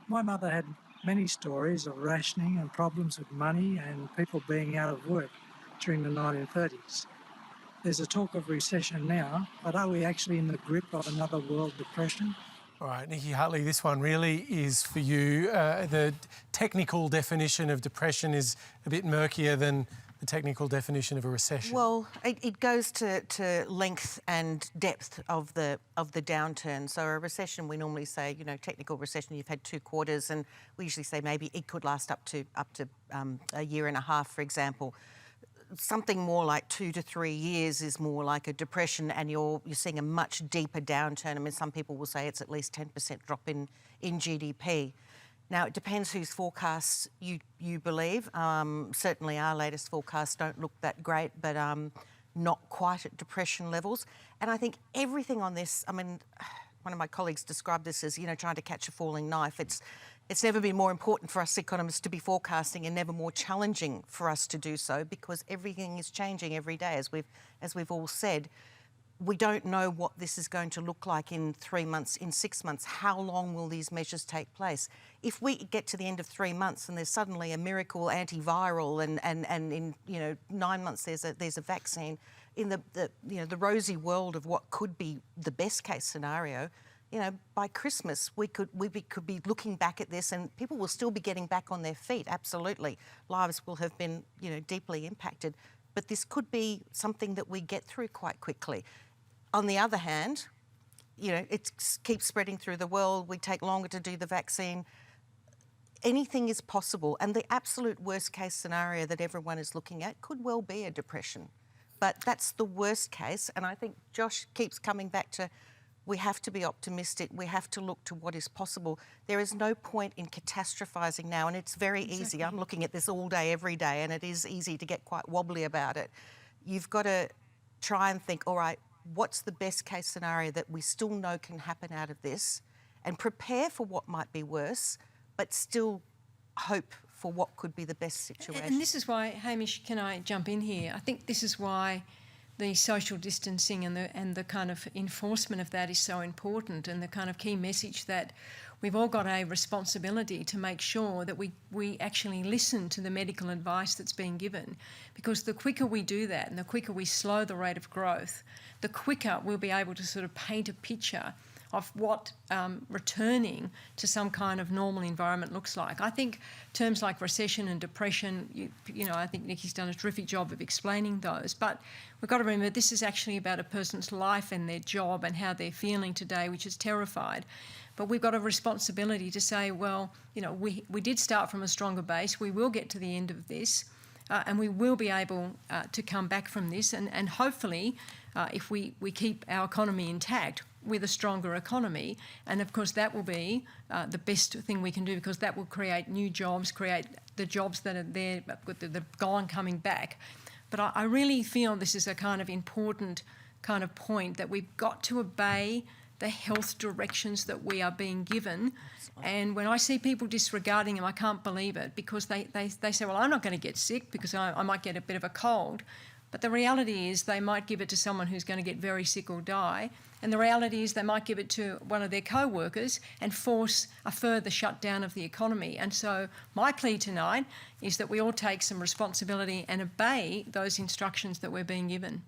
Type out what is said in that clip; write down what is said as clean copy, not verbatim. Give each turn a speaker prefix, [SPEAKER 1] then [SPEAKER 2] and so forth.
[SPEAKER 1] My mother had many stories of rationing and problems with money and people being out of work during the 1930s. There's a talk of recession now, but are we actually in the grip of another world depression?
[SPEAKER 2] All right, Nikki Hartley, this one really is for you. The technical definition of depression is a bit murkier than the technical definition of a recession.
[SPEAKER 3] Well, it goes to length and depth of the downturn. So a recession, we normally say, technical recession, you've had 2 quarters, and we usually say maybe it could last up to a year and a half, for example. Something more like 2 to 3 years is more like a depression, and you're seeing a much deeper downturn. I mean, some people will say it's at least 10% drop in GDP. Now, it depends whose forecasts you believe. Certainly our latest forecasts don't look that great, but not quite at depression levels. And I think everything on this, I mean, one of my colleagues described this as, trying to catch a falling knife. It's never been more important for us economists to be forecasting, and never more challenging for us to do so, because everything is changing every day, as we've all said. We don't know what this is going to look like in 3 months, in 6 months. How long will these measures take place? If we get to the end of 3 months and there's suddenly a miracle antiviral, and in 9 months there's a vaccine, in the rosy world of what could be the best case scenario, by Christmas we could be looking back at this, and people will still be getting back on their feet. Absolutely, lives will have been deeply impacted, but this could be something that we get through quite quickly. On the other hand, it keeps spreading through the world. We take longer to do the vaccine. Anything is possible, and the absolute worst case scenario that everyone is looking at could well be a depression. But that's the worst case, and I think Josh keeps coming back to, we have to be optimistic. We have to look to what is possible. There is no point in catastrophising now, and it's very easy. I'm looking at this all day, every day, and it is easy to get quite wobbly about it. You've got to try and think, all right, what's the best case scenario that we still know can happen out of this, and prepare for what might be worse, but still hope for what could be the best situation.
[SPEAKER 4] And this is why, Hamish, can I jump in here? I think this is why the social distancing and the kind of enforcement of that is so important, and the kind of key message that we've all got a responsibility to make sure that we actually listen to the medical advice that's being given, because the quicker we do that and the quicker we slow the rate of growth, the quicker we'll be able to sort of paint a picture of what returning to some kind of normal environment looks like. I think terms like recession and depression, I think Nikki's done a terrific job of explaining those, but we've got to remember this is actually about a person's life and their job and how they're feeling today, which is terrified. But we've got a responsibility to say, well, we did start from a stronger base. We will get to the end of this, and we will be able to come back from this, and hopefully if we keep our economy intact, with a stronger economy. And of course that will be the best thing we can do, because that will create new jobs, create the jobs that are there, that have gone coming back. But I really feel this is a kind of important kind of point, that we've got to obey the health directions that we are being given. And when I see people disregarding them, I can't believe it, because they say, well, I'm not going to get sick because I might get a bit of a cold. But the reality is they might give it to someone who's going to get very sick or die. And the reality is they might give it to one of their co-workers and force a further shutdown of the economy. And so my plea tonight is that we all take some responsibility and obey those instructions that we're being given.